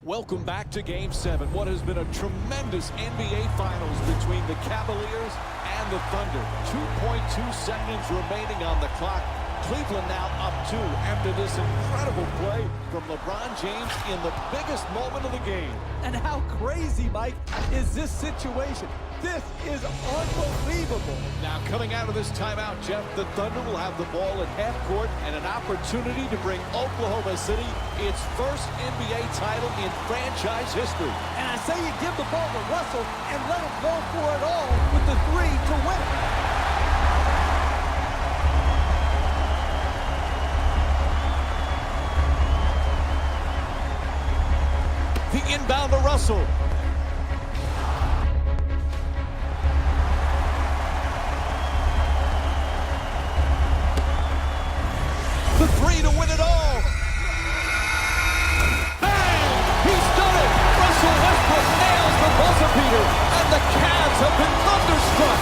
Welcome back to Game 7. What has been a tremendous NBA Finals between the Cavaliers and the Thunder. 2.2 seconds remaining on the clock. Cleveland now up 2 after this incredible play from LeBron James in the biggest moment of the game. And how crazy, Mike, is this situation? This is unbelievable. Now coming out of this timeout, Jeff, the Thunder will have the ball at half court and an opportunity to bring Oklahoma City its first NBA title in franchise history. And I say you give the ball to Russell and let him go for it all with the three to win it. The inbound to Russell. The three to win it all. Bang! He's done it! Russell Westbrook nails the buzzer beater, and the Cavs have been thunderstruck.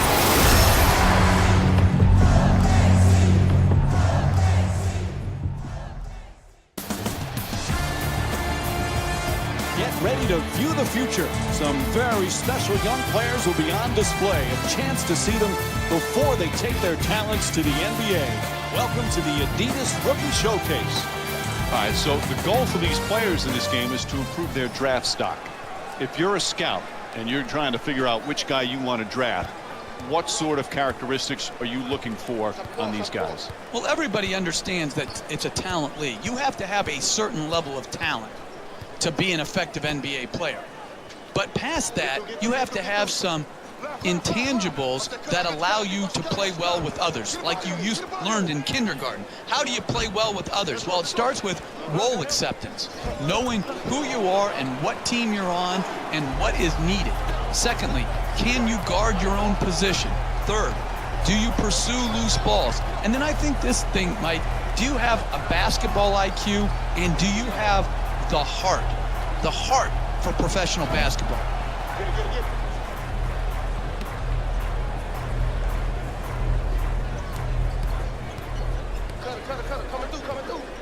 Get ready to view the future. Some very special young players will be on display. A chance to see them before they take their talents to the NBA. Welcome to the Adidas Rookie Showcase. All right, so the goal for these players in this game is to improve their draft stock. If you're a scout and you're trying to figure out which guy you want to draft, what sort of characteristics are you looking for on these guys? Well, everybody understands that it's a talent league. You have to have a certain level of talent to be an effective NBA player. But past that, you have to have some intangibles that allow you to play well with others, like you learned in kindergarten. How do you play well with others? Well, it starts with role acceptance, knowing who you are and what team you're on and what is needed. Secondly, can you guard your own position? Third, do you pursue loose balls? And then I think this thing, Mike, do you have a basketball IQ, and do you have the heart for professional basketball?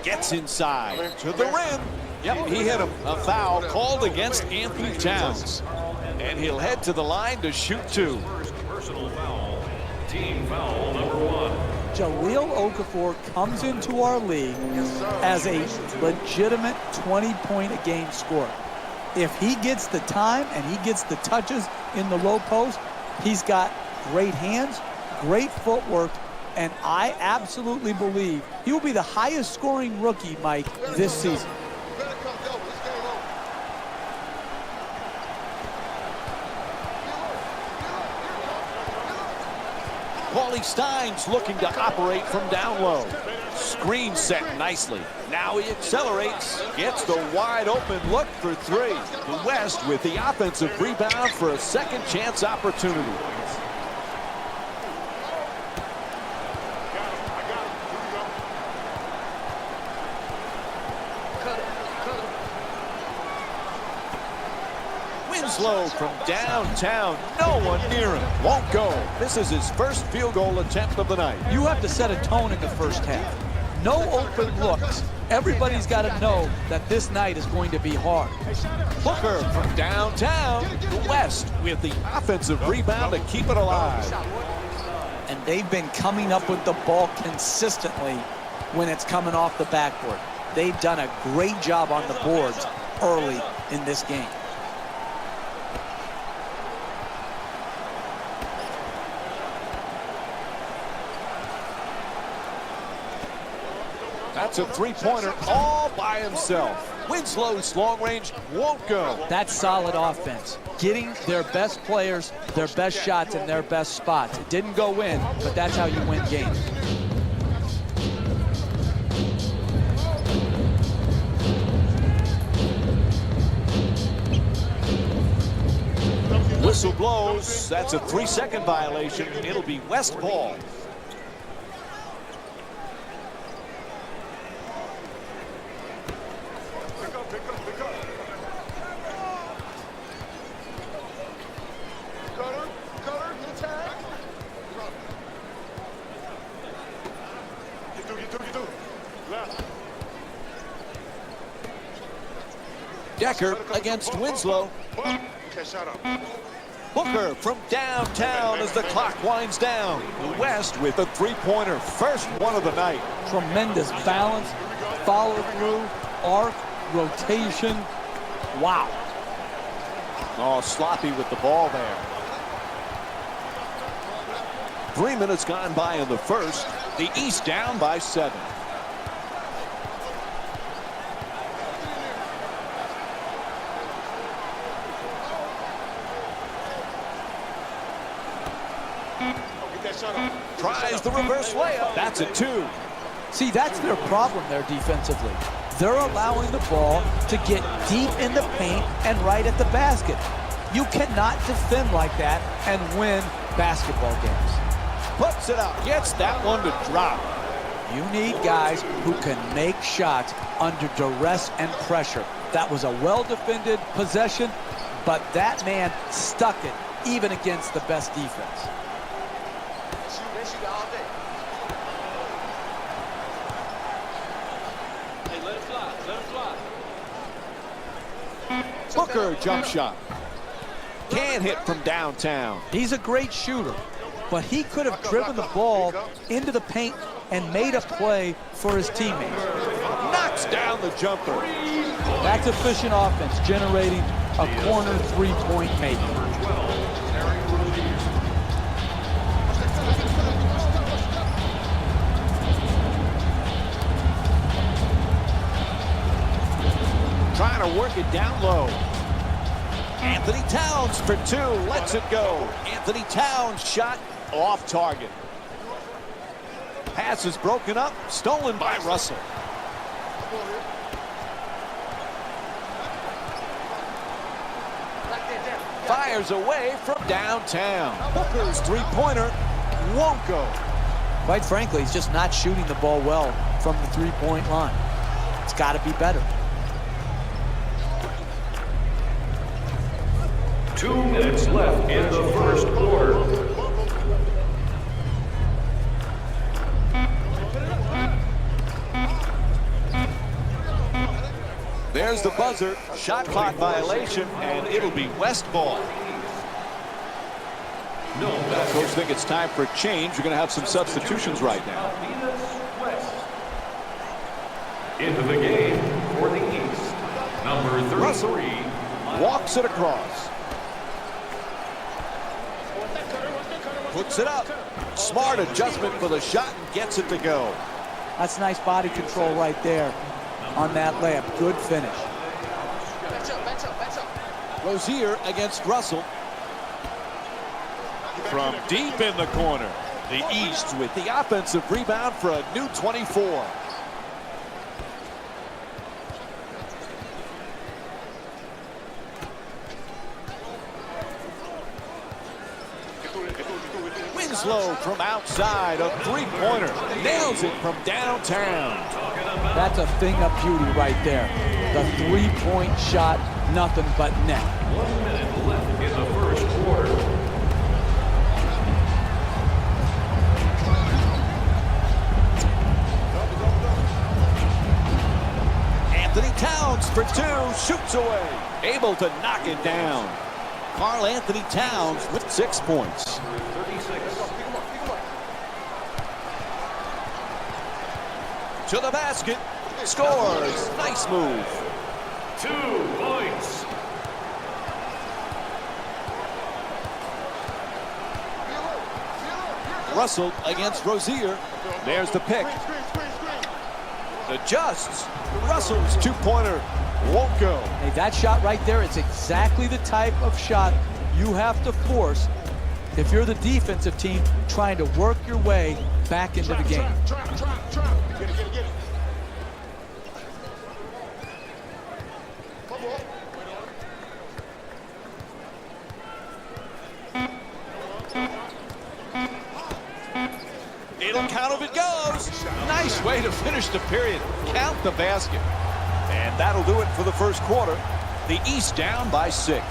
Gets inside to the rim. Yep, he hit him. A foul called against Anthony Towns. And he'll head to the line to shoot two. Personal foul. Team foul number 1. Jahlil Okafor comes into our league as a legitimate 20-point-a-game scorer. If he gets the time and he gets the touches in the low post, he's got great hands, great footwork, and I absolutely believe he will be the highest scoring rookie, Mike, this season. Paulie Stein's looking to operate from down low. Screen set nicely. Now he accelerates, gets the wide open look for three. The West with the offensive rebound for a second chance opportunity. Winslow from downtown, no one near him, won't go. This is his first field goal attempt of the night. You have to set a tone in the first half. No open looks. Everybody's got to know that this night is going to be hard. Booker from downtown, the West with the offensive rebound to keep it alive. And they've been coming up with the ball consistently when it's coming off the backboard. They've done a great job on the boards early in this game. That's a three-pointer all by himself. Winslow's long range won't go. That's solid offense. Getting their best players, their best shots, in their best spots. It didn't go in, but that's how you win games. Whistle blows. That's a 3-second violation. It'll be West ball. Decker against Winslow. Booker from downtown as the clock winds down. The West with a three-pointer, first one of the night. Tremendous balance, follow through, arc, rotation. Wow. Oh, sloppy with the ball there. 3 minutes gone by in the first. The East down by 7. Tries the reverse layup. That's a 2. See, that's their problem there defensively. They're allowing the ball to get deep in the paint and right at the basket. You cannot defend like that and win basketball games. Puts it up. Gets that one to drop. You need guys who can make shots under duress and pressure. That was a well-defended possession, but that man stuck it even against the best defense. Booker jump shot. Can't hit from downtown. He's a great shooter, but he could have driven the ball into the paint and made a play for his teammates. Knocks down the jumper. That's efficient offense, generating a corner three-point make. Trying to work it down low. Anthony Towns for 2, lets it go. Anthony Towns shot off target. Pass is broken up, stolen by Russell. Fires away from downtown. Booker's three-pointer won't go. Quite frankly, he's just not shooting the ball well from the three-point line. It's got to be better. 2 minutes left in the first quarter. There's the buzzer, shot clock violation, and it'll be West ball. Coach think it's time for a change. We're going to have some substitutions right now. Into the game for the East, number 33. Russell walks it across. Puts it up. Smart adjustment for the shot and gets it to go. That's nice body control right there on that layup. Good finish. Rozier against Russell. From deep in the corner, the East with the offensive rebound for a new 24. Winslow from outside, a three-pointer. Nails it from downtown. That's a thing of beauty right there. The three-point shot, nothing but net. 1 minute left in the first quarter. Anthony Towns for 2, shoots away. Able to knock it down. Karl Anthony Towns with 6 points. 36. To the basket, scores. Nice move. 2 points. Russell against Rozier. There's the pick. Adjusts. Russell's two-pointer won't go. Hey, that shot right there, it's exactly the type of shot you have to force if you're the defensive team trying to work your way back into the game. Get it. It'll count if it goes. Nice way to finish the period. Count the basket. And that'll do it for the first quarter. The East down by 6.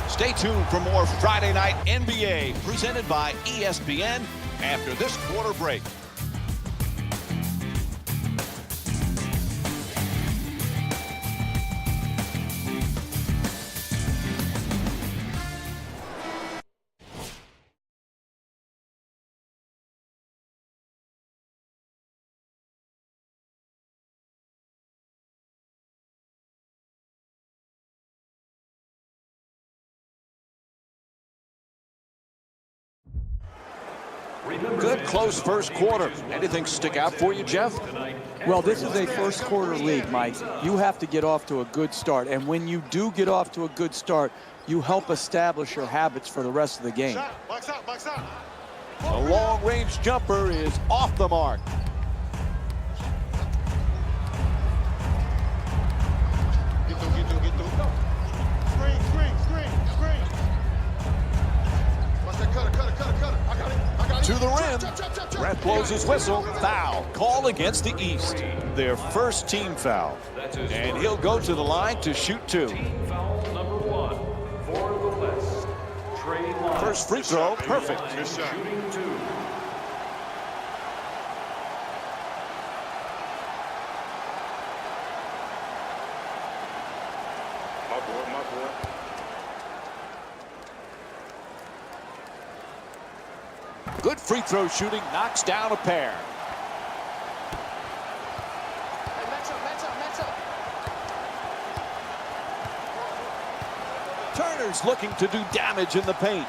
Stay tuned for more Friday Night NBA presented by ESPN after this quarter break. Good close first quarter. Anything stick out for you, Jeff? Well, this is a first quarter league, Mike. You have to get off to a good start. And when you do get off to a good start, you help establish your habits for the rest of the game. Box out, box out. The long-range jumper is off the mark. Get through. Screen. Watch that cutter. I got it. To the rim. Chop. Ref blows his whistle. Foul. Call against the East. Their first team foul. And he'll go to the line to shoot two. Team foul number 1 for the West. Trey Lyles. First free throw, perfect. Good shot. Shooting 2. My boy. Good free throw shooting, knocks down a pair. Turner's looking to do damage in the paint.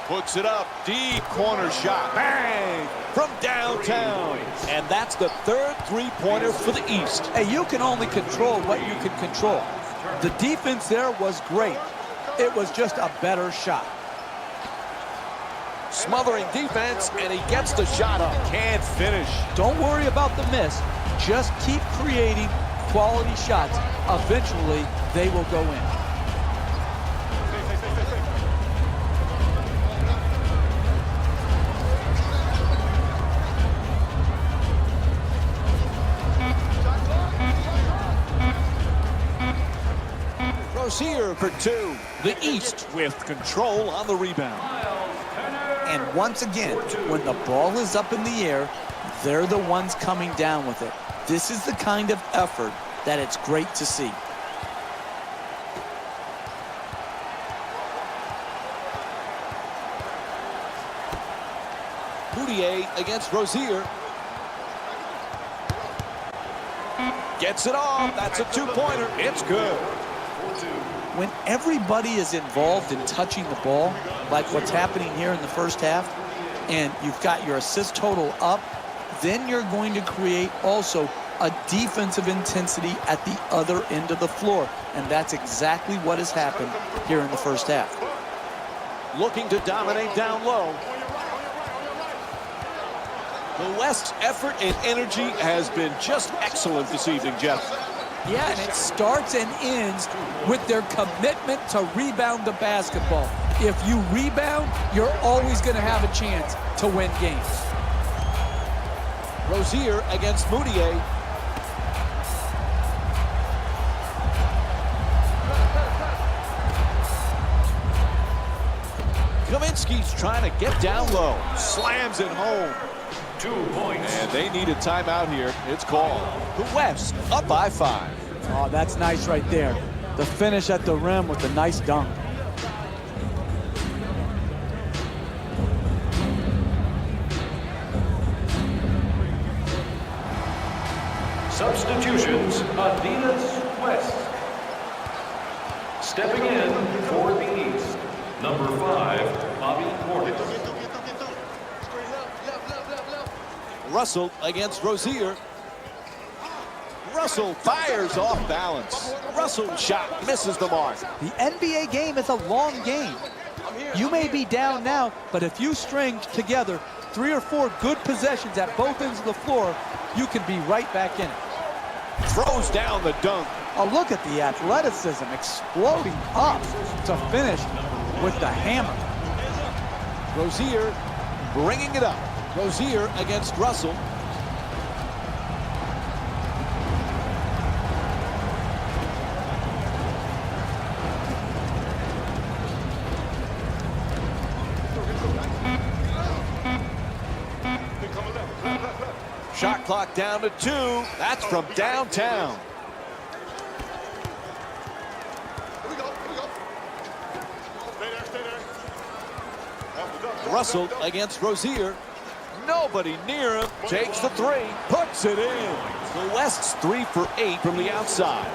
Puts it up, deep corner shot, bang, from downtown. And that's the third three-pointer for the East. Hey, you can only control what you can control. The defense there was great. It was just a better shot. Smothering defense, and he gets the shot up. Can't finish. Don't worry about the miss. Just keep creating quality shots. Eventually, they will go in. Here for two. The East with control on the rebound. And once again, when the ball is up in the air, they're the ones coming down with it. This is the kind of effort that it's great to see. Moutier against Rozier. Gets it off. That's a two-pointer. It's good. When everybody is involved in touching the ball, like what's happening here in the first half, and you've got your assist total up, then you're going to create also a defensive intensity at the other end of the floor. And that's exactly what has happened here in the first half. Looking to dominate down low. The West's effort and energy has been just excellent this evening, Jeff. Yeah, and it starts and ends with their commitment to rebound the basketball. If you rebound, you're always going to have a chance to win games. Rozier against Moutier. Kaminsky's trying to get down low. Slams it home. 2 points. And they need a timeout here. It's called. The West up by 5. Oh, that's nice right there. The finish at the rim with a nice dunk. Substitutions, Adidas West. Stepping in for the East, number 5, Bobby Portis. Russell against Rozier. Russell fires off balance. Russell's shot misses the mark. The NBA game is a long game. You may be down now, but if you string together 3 or 4 good possessions at both ends of the floor, you can be right back in it. Throws down the dunk. Oh, look at the athleticism exploding up to finish with the hammer. Rozier bringing it up. Rozier against Russell. Shot clock down to 2. That's from downtown. Here we go. Stay there. Russell against Rozier. Nobody near him. Takes the 3. Puts it in. The West's 3 for 8 from the outside.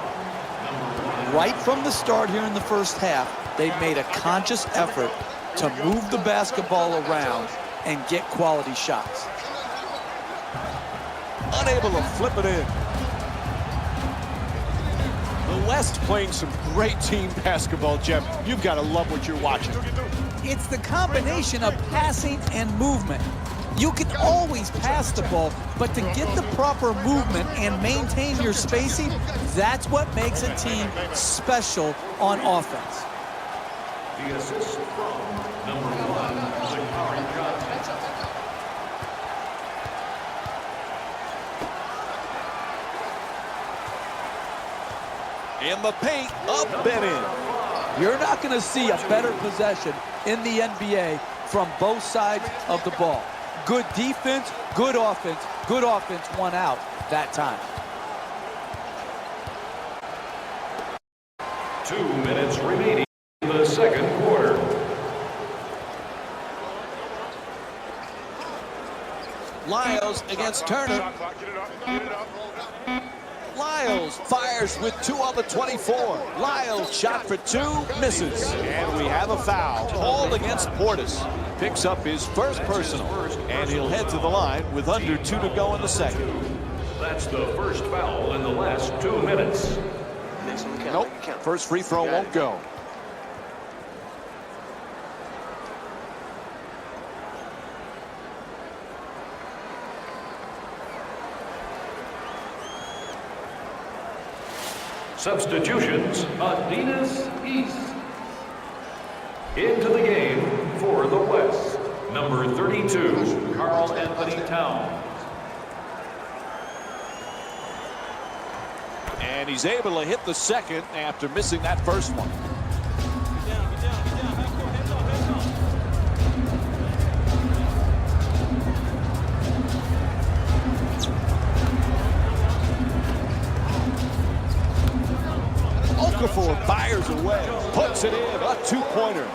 Right from the start here in the first half, they've made a conscious effort to move the basketball around and get quality shots. Unable to flip it in. The West playing some great team basketball, Jeff. You've got to love what you're watching. It's the combination of passing and movement. You can always pass the ball, but to get the proper movement and maintain your spacing, that's what makes a team special on offense. The assist from number 1, Zachary Johnson. In the paint, up and in. You're not going to see a better possession in the NBA from both sides of the ball. Good defense, good offense won out that time. 2 minutes remaining in the second quarter. Lyles against Turner. Lyles fires with 2 on the 24. Lyles shot for 2, misses. And we have a foul called against Portis. Picks up his first personal, and he'll head to the line with under 2 to go in the second. That's the first foul in the last 2 minutes. Nope, first free throw won't go. Substitutions, Adidas East. Into the game for the West, number 32, Karl Anthony Towns. And he's able to hit the second after missing that first one. Okafor fires away, puts it in, a 2-pointer.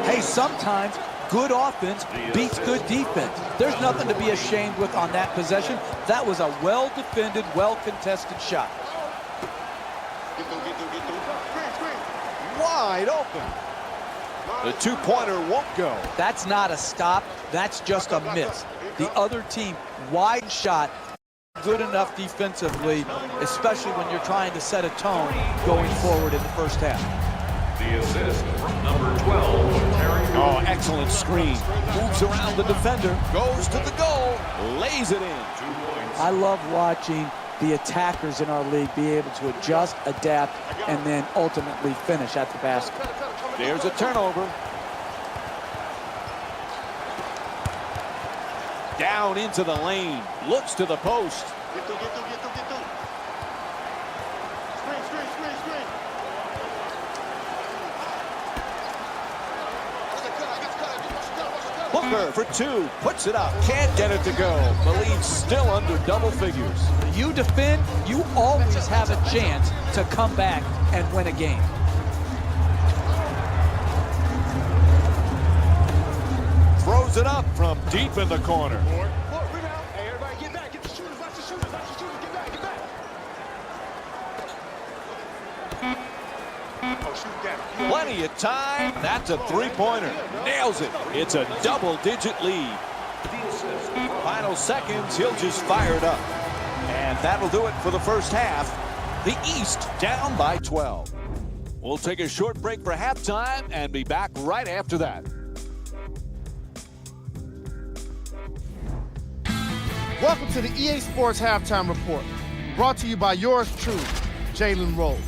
Hey, sometimes good offense beats good defense. There's nothing to be ashamed with on that possession. That was a well-defended, well-contested shot. Wide open. The 2-pointer won't go. That's not a stop. That's just a miss. The other team, wide shot, good enough defensively, especially when you're trying to set a tone going forward in the first half. The assist from number 12, Terry. Oh, excellent screen. Moves around the defender, goes to the goal, lays it in. 2 points. I love watching the attackers in our league be able to adjust, adapt, and then ultimately finish at the basket. There's a turnover. Down into the lane, looks to the post. Booker for 2, puts it up, can't get it to go. The lead's still under double figures. You defend, you always have a chance to come back and win a game. Throws it up from deep in the corner. Hey, everybody get back. Get the shooters. Watch the shooters. Watch the shooters. Get back. Get back. Oh, shoot that. Plenty of time. That's a 3-pointer. Nails it. It's a double-digit lead. Final seconds, he'll just fire it up. And that'll do it for the first half. The East down by 12. We'll take a short break for halftime and be back right after that. Welcome to the EA Sports Halftime Report, brought to you by yours truly, Jalen Rose.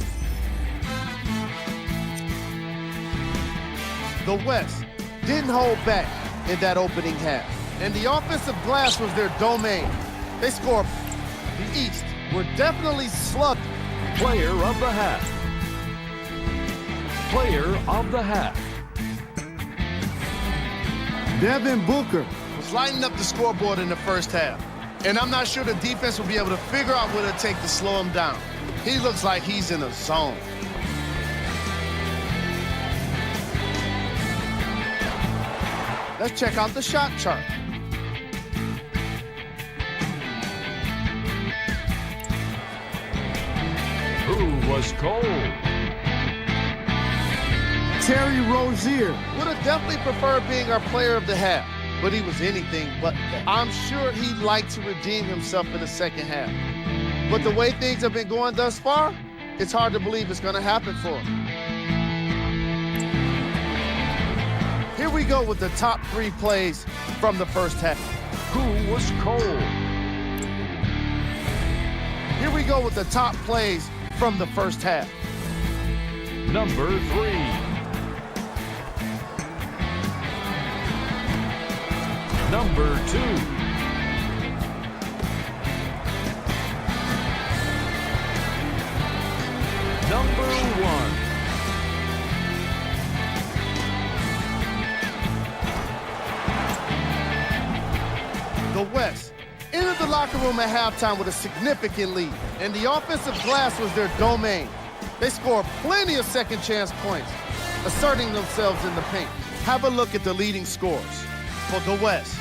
The West didn't hold back in that opening half, and the offensive glass was their domain. They scored. The East were definitely slugged. Player of the half. Player of the half. Devin Booker was lighting up the scoreboard in the first half, and I'm not sure the defense will be able to figure out what it'll take to slow him down. He looks like he's in a zone. Let's check out the shot chart. Who was cold? Terry Rozier would have definitely preferred being our player of the half, but he was anything but that. I'm sure he'd like to redeem himself in the second half. But the way things have been going thus far, it's hard to believe it's going to happen for him. Here we go with the top 3 plays from the first half. Who was cold? Here we go with the top plays from the first half. Number 3. Number 2. Number 1. The West entered the locker room at halftime with a significant lead, and the offensive glass was their domain. They scored plenty of second chance points, asserting themselves in the paint. Have a look at the leading scores for the West.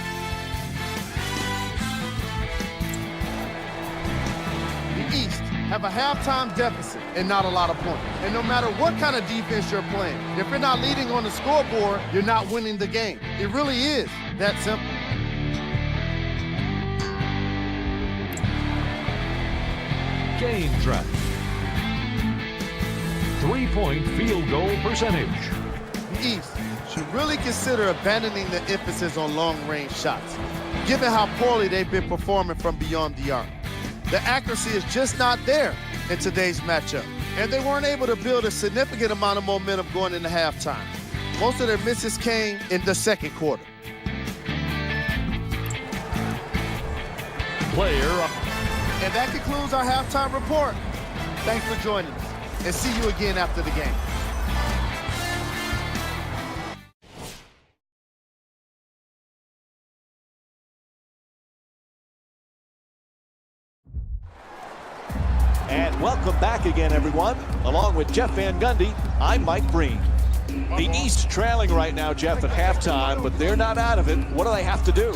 The East have a halftime deficit and not a lot of points. And no matter what kind of defense you're playing, if you're not leading on the scoreboard, you're not winning the game. It really is that simple. Game track. 3-point field goal percentage. The East should really consider abandoning the emphasis on long-range shots, given how poorly they've been performing from beyond the arc. The accuracy is just not there in today's matchup, and they weren't able to build a significant amount of momentum going into halftime. Most of their misses came in the second quarter. Player up. And that concludes our halftime report. Thanks for joining us, and see you again after the game. And welcome back again, everyone. Along with Jeff Van Gundy, I'm Mike Breen. The East trailing right now, Jeff, at halftime, but they're not out of it. What do they have to do?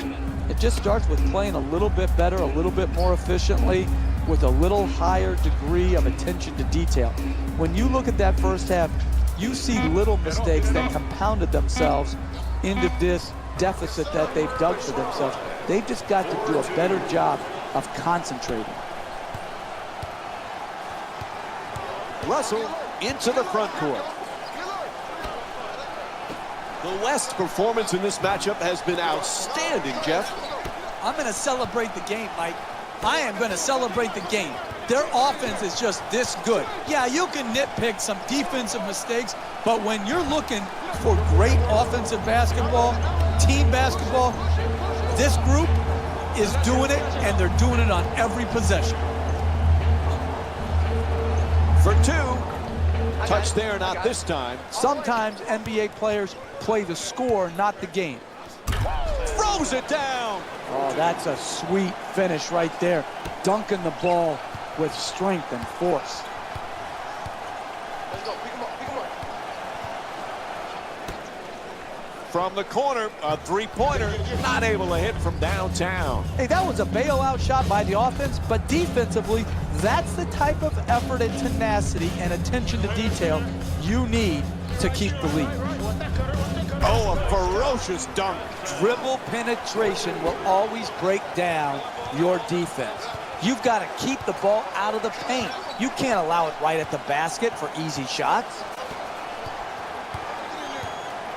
It just starts with playing a little bit better, a little bit more efficiently, with a little higher degree of attention to detail. When you look at that first half, you see little mistakes that compounded themselves into this deficit that they've dug for themselves. They've just got to do a better job of concentrating. Russell into the front court. The West performance in this matchup has been outstanding, Jeff. I'm going to celebrate the game, Mike. I am going to celebrate the game. Their offense is just this good. Yeah, you can nitpick some defensive mistakes, but when you're looking for great offensive basketball, team basketball, this group is doing it, and they're doing it on every possession. For 2. Touch there, not this time. Sometimes NBA players play the score, not the game. Throws it down. Oh, that's a sweet finish right there. Dunking the ball with strength and force. Let's go. Pick him up. Pick him up. From the corner, a three-pointer, not able to hit from downtown. Hey, that was a bailout shot by the offense, but defensively, that's the type of effort and tenacity and attention to detail you need to keep the lead. Oh, a ferocious dunk. Dribble penetration will always break down your defense. You've got to keep the ball out of the paint. You can't allow it right at the basket for easy shots.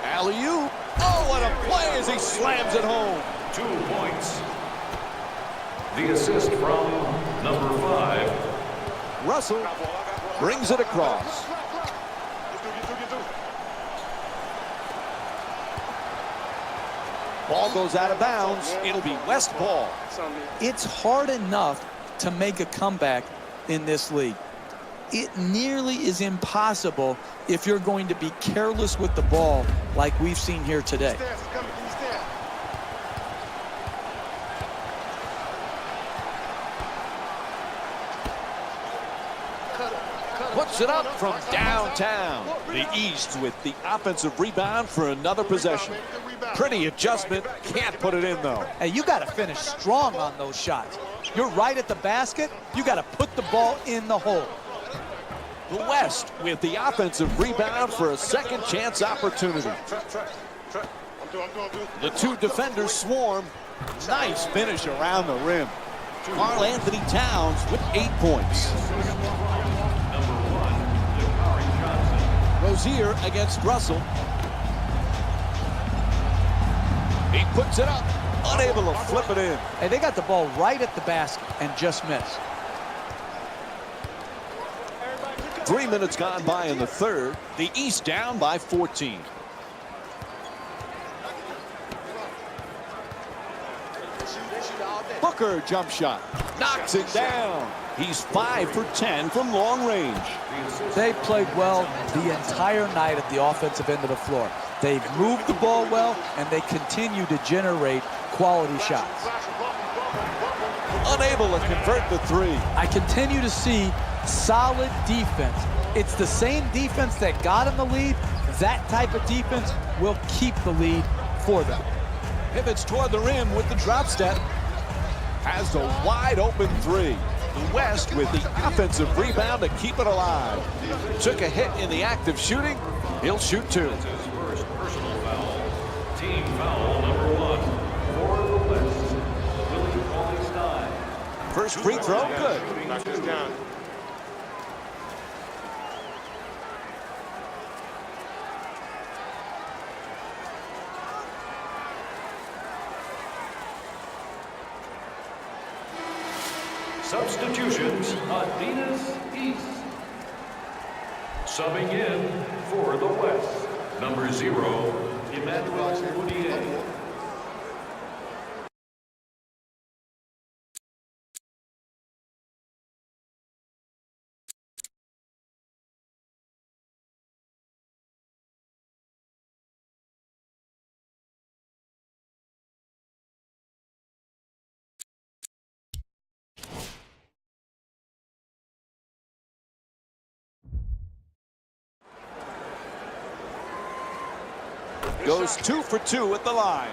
Alley-oop. Oh, what a play as he slams it home. 2 points. The assist from number 5. Russell brings it across. Ball goes out of bounds. It'll be West ball. It's hard enough to make a comeback in this league. It nearly is impossible if you're going to be careless with the ball like we've seen here today. Puts it up from downtown. The East with the offensive rebound for another possession. Pretty adjustment. Can't put it in, though. Hey, you got to finish strong on those shots. You're right at the basket. You got to put the ball in the hole. The West with the offensive rebound for a second chance opportunity. The two defenders swarm. Nice finish around the rim. Karl Anthony Towns with 8 points. Rozier against Russell. He puts it up, unable to flip it in. And they got the ball right at the basket and just missed. 3 minutes gone by in the third. The East down by 14. Booker jump shot. Knocks it down. He's 5 for 10 from long range. They played well the entire night at the offensive end of the floor. They've moved the ball well, and they continue to generate quality shots. Unable to convert the three. I continue to see solid defense. It's the same defense that got him the lead. That type of defense will keep the lead for them. Pivots toward the rim with the drop step. Has a wide open three. The West with the offensive rebound to keep it alive. Took a hit in the act of shooting. He'll shoot two. First personal foul. Team foul number 1 for the West. Willie Cauley-Stein. First free throw, good. Substitutions, Adidas East. Subbing in for the West, number 0, Emmanuel Moutier. Goes 2 for 2 at the line.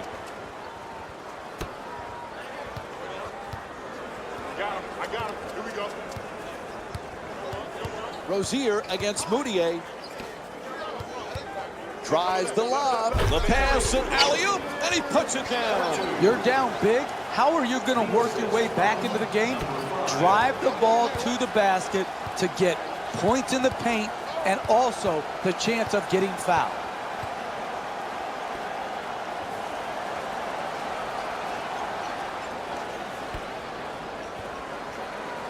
I got him. Here we go. Rozier against Moutier. Tries the lob. The pass and alley-oop, and he puts it down. You're down big. How are you going to work your way back into the game? Drive the ball to the basket to get points in the paint and also the chance of getting fouled.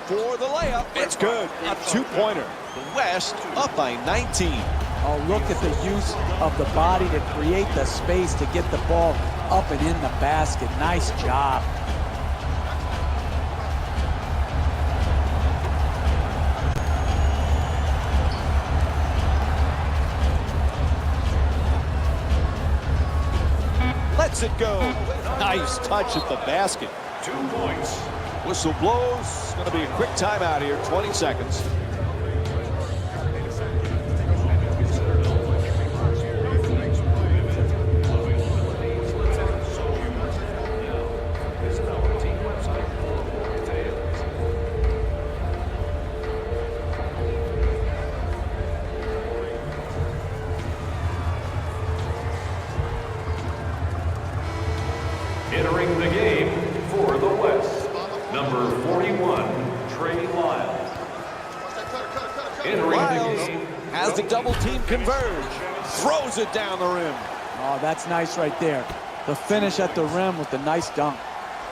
For the layup, it's good. A two-pointer. The West up by 19. Oh, look at the use of the body to create the space to get the ball up and in the basket. Nice job. Lets it go. Nice touch at the basket. 2 points. Whistle blows. It's going to be a quick timeout here. 20 seconds. Entering the game for the West, number 41, Trey Lyles. Entering Lyles the game has the double team converge. Throws it down the rim. Oh, that's nice right there. The finish at the rim with the nice dunk.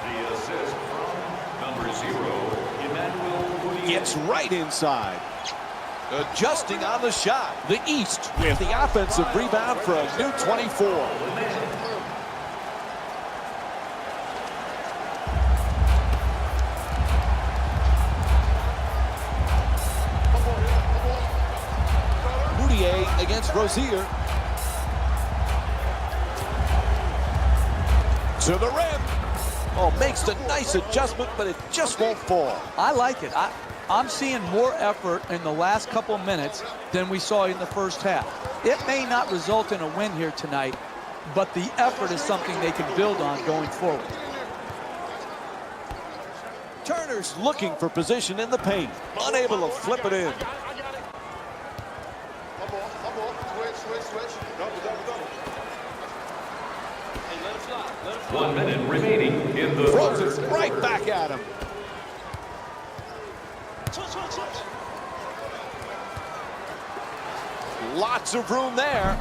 The assist from number 0, Emmanuel Moutier. Gets right inside. Adjusting on the shot. The East with the offensive rebound for a new 24. Against Rozier. To the rim. Oh, makes the nice adjustment, but it just won't fall. I like it. I'm seeing more effort in the last couple minutes than we saw in the first half. It may not result in a win here tonight, but the effort is something they can build on going forward. Turner's looking for position in the paint. Unable to flip it in. 1 minute remaining in the Throws third. it right back at him. Lots of room there.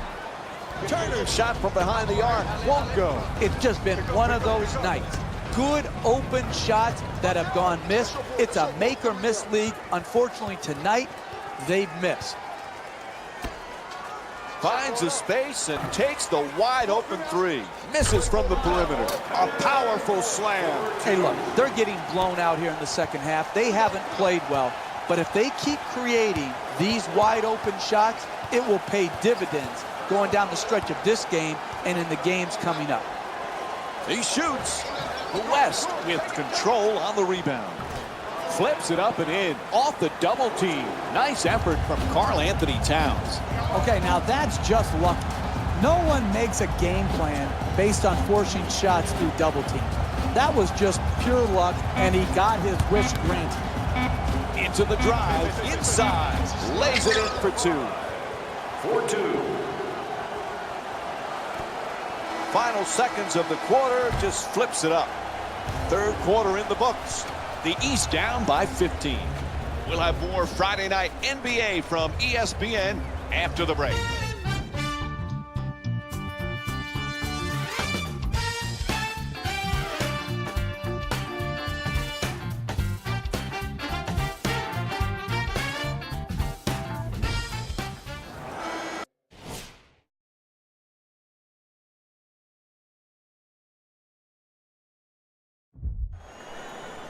Turner's shot from behind the arc won't go. It's just been one of those nights. Good open shots that have gone missed. It's a make or miss league. Unfortunately, tonight, they've missed. Finds a space and takes the wide open three. Misses from the perimeter. A powerful slam. Hey, look, they're getting blown out here in the second half. They haven't played well. But if they keep creating these wide open shots, it will pay dividends going down the stretch of this game and in the games coming up. He shoots. The West with control on the rebound. Flips it up and in. Off the double team. Nice effort from Karl Anthony Towns. Okay, now that's just lucky. No one makes a game plan based on forcing shots through double teams. That was just pure luck, and he got his wish granted. Into the drive. Inside. Lays it in for two. 4-2. Final seconds of the quarter, just flips it up. Third quarter in the books. The East down by 15. We'll have more Friday night NBA from ESPN after the break.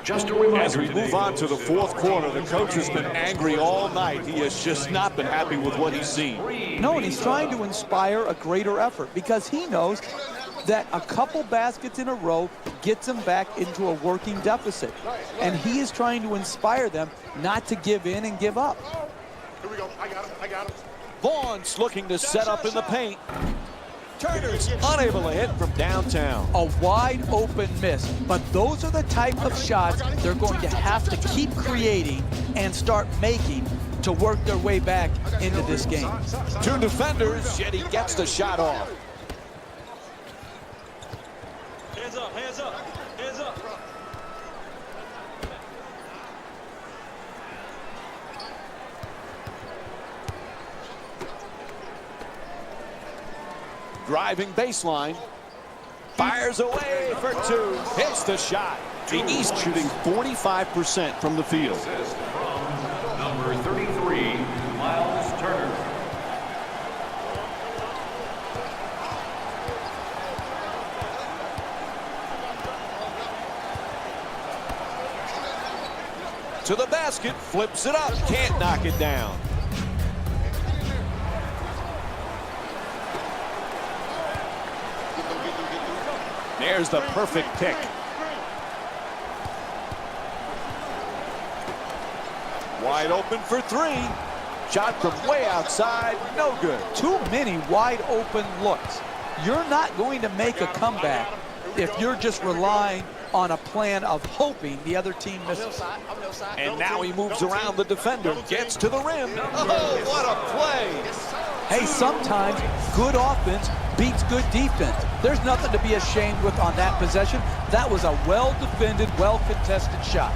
Just a reminder, As we move on to the fourth quarter, the coach has been angry all night. He has just not been happy with what he's seen. No, and he's trying to inspire a greater effort because he knows that a couple baskets in a row gets them back into a working deficit. And he is trying to inspire them not to give in and give up. Here we go. I got him. Vaughn's looking to set up in the paint. Turner's unable to hit from downtown. A wide open miss, but those are the type of shots they're going to have to keep creating and start making to work their way back into this game. Two defenders, yet he gets the shot off. Hands up, hands up, hands up. Driving baseline. Fires away for two. Hits the shot. The East shooting 45% from the field. Assist from number 33, Miles Turner. To the basket, flips it up. Can't knock it down. There's the perfect pick. Wide open for three. Shot from way outside, no good. Too many wide open looks. You're not going to make a comeback if you're just relying on a plan of hoping the other team misses. And now he moves around the defender, gets to the rim. Oh, what a play. Hey, sometimes good offense beats good defense. There's nothing to be ashamed with on that possession. That was a well-defended, well-contested shot.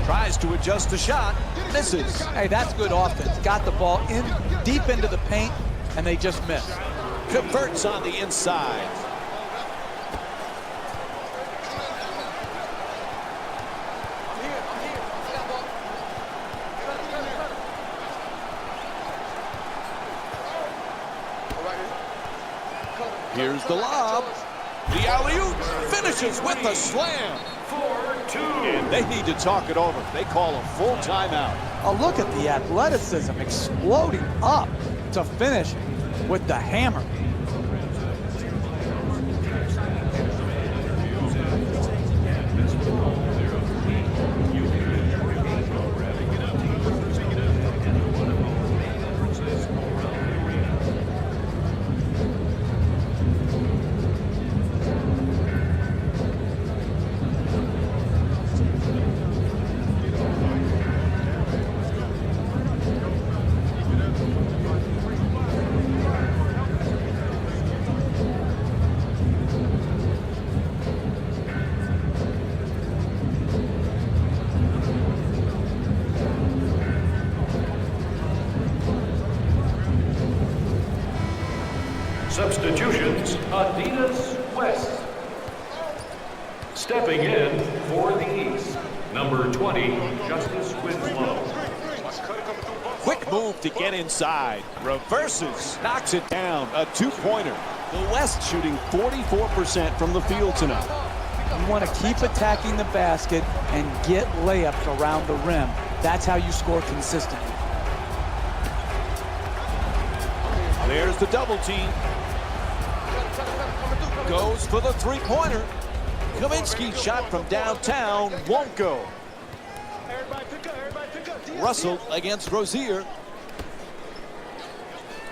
Tries to adjust the shot, misses. Hey, that's good offense. Got the ball in deep into the paint, and they just missed. Converts on the inside. Here's the lob. The alley-oop finishes with the slam. 4-2. And they need to talk it over. They call a full timeout. Oh, look at the athleticism exploding up to finish with the hammer. Adidas West. Stepping in for the East, number 20, Justice Winslow. Quick move to get inside. Reverses. Knocks it down. A two-pointer. The West shooting 44% from the field tonight. You want to keep attacking the basket and get layups around the rim. That's how you score consistently. There's the double team. Goes for the three-pointer. Kaminsky's shot from downtown won't go. Russell against Rozier.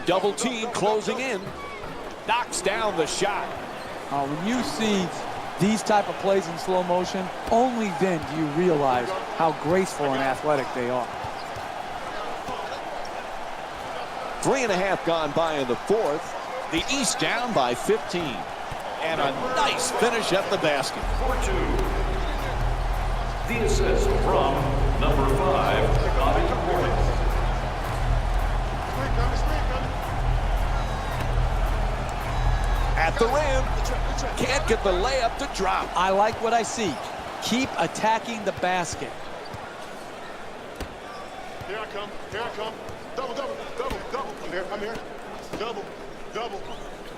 Double team closing in. Knocks down the shot. When you see these type of plays in slow motion, only then do you realize how graceful and athletic they are. 3.5 gone by in the fourth. The East down by 15. And a nice finish at the basket. 4-2. The assist from number 5, Bobby Portis. At the rim. Can't get the layup to drop. I like what I see. Keep attacking the basket. Here I come. Here I come. Double, double, double, double. I'm here. Double, double.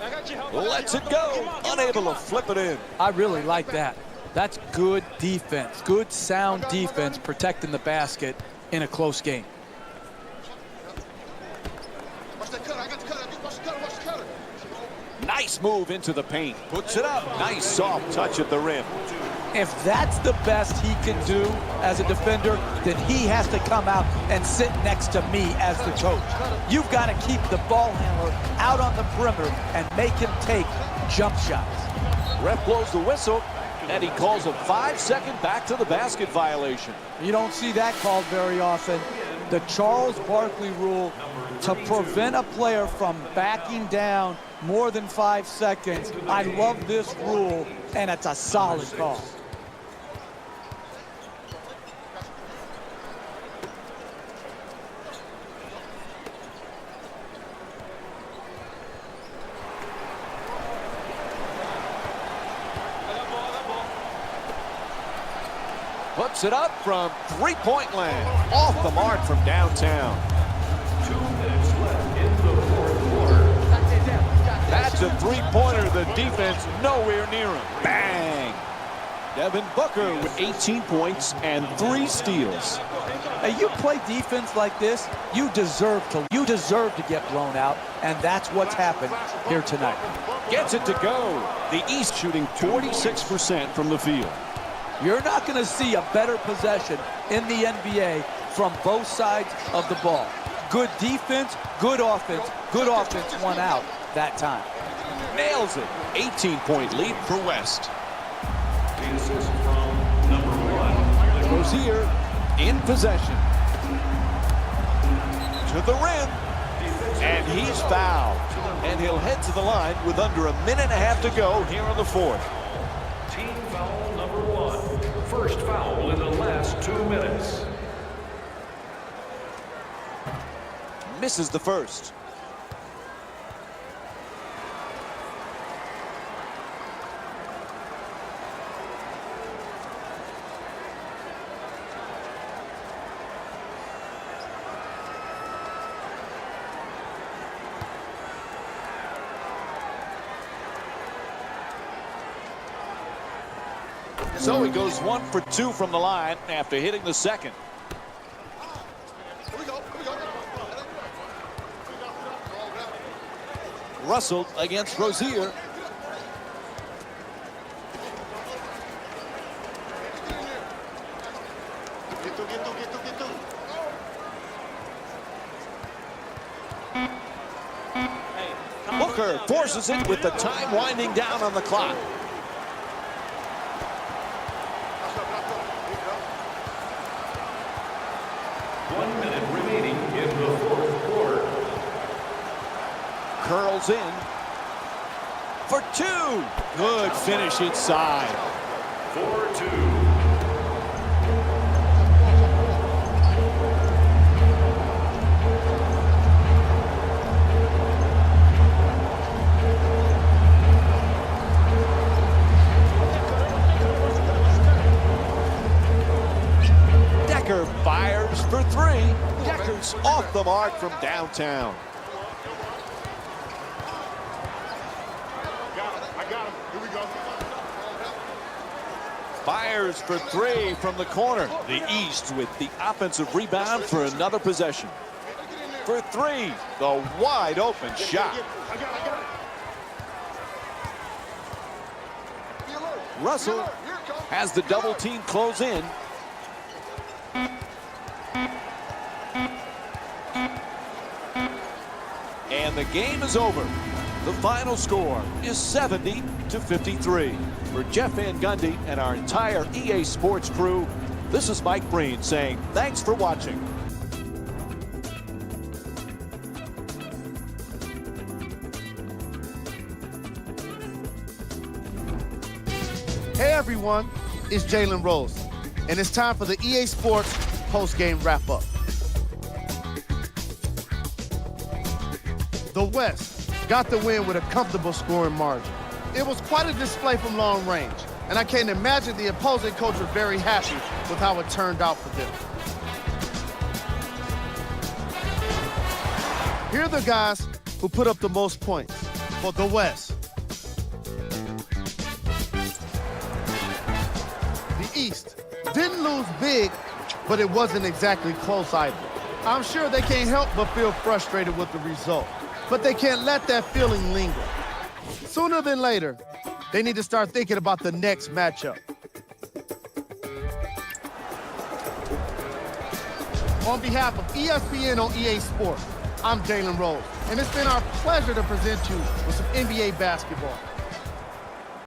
I got you. Lets it go. Unable to flip it in. I really like that. That's good defense. Good, sound defense protecting the basket in a close game. Watch that cutter. I got the cutter. Watch the cutter. Watch the cutter. Nice move into the paint. Puts it up. Nice soft touch at the rim. If that's the best he can do as a defender, then he has to come out and sit next to me as the coach. You've got to keep the ball handler out on the perimeter and make him take jump shots. Ref blows the whistle, and he calls a 5-second back to the basket violation. You don't see that called very often. The Charles Barkley rule to prevent a player from backing down more than 5 seconds. I love this rule, and it's a solid call. Puts it up from three-point land. Off the mark from downtown. 2 minutes left in the fourth quarter. That's a three-pointer. The defense nowhere near him. Bang! Devin Booker with 18 points and 3 steals. Hey, you play defense like this, you deserve to get blown out, and that's what's happened here tonight. Gets it to go. The East shooting 46% from the field. You're not going to see a better possession in the NBA from both sides of the ball. Good defense, good offense won out that time. Nails it. 18-point lead for West. The assist from number 1. Rozier in possession. To the rim. And he's fouled. And he'll head to the line with under a minute and a half to go here in the fourth. Team foul number 1. First foul in the last 2 minutes. Misses the first. So he goes 1 for 2 from the line after hitting the second. Russell against Rozier. Booker forces it with the time winding down on the clock. Curls in for 2. Good finish inside. 4-2. for three. Decker's off the mark from downtown. I got him. Here we go. Fires for three from the corner. The East with the offensive rebound for another possession. For three, the wide open shot. I got it. Russell has the double team close in. And the game is over. The final score is 70-53. For Jeff Van Gundy and our entire EA Sports crew, this is Mike Breen saying thanks for watching. Hey everyone, it's Jalen Rose, and it's time for the EA Sports post-game wrap-up. The West got the win with a comfortable scoring margin. It was quite a display from long range, and I can't imagine the opposing coach was very happy with how it turned out for them. Here are the guys who put up the most points for the West. East didn't lose big, but it wasn't exactly close either. I'm sure they can't help but feel frustrated with the result, but they can't let that feeling linger. Sooner than later, they need to start thinking about the next matchup. On behalf of ESPN on EA Sports, I'm Jalen Rose, and it's been our pleasure to present you with some NBA basketball.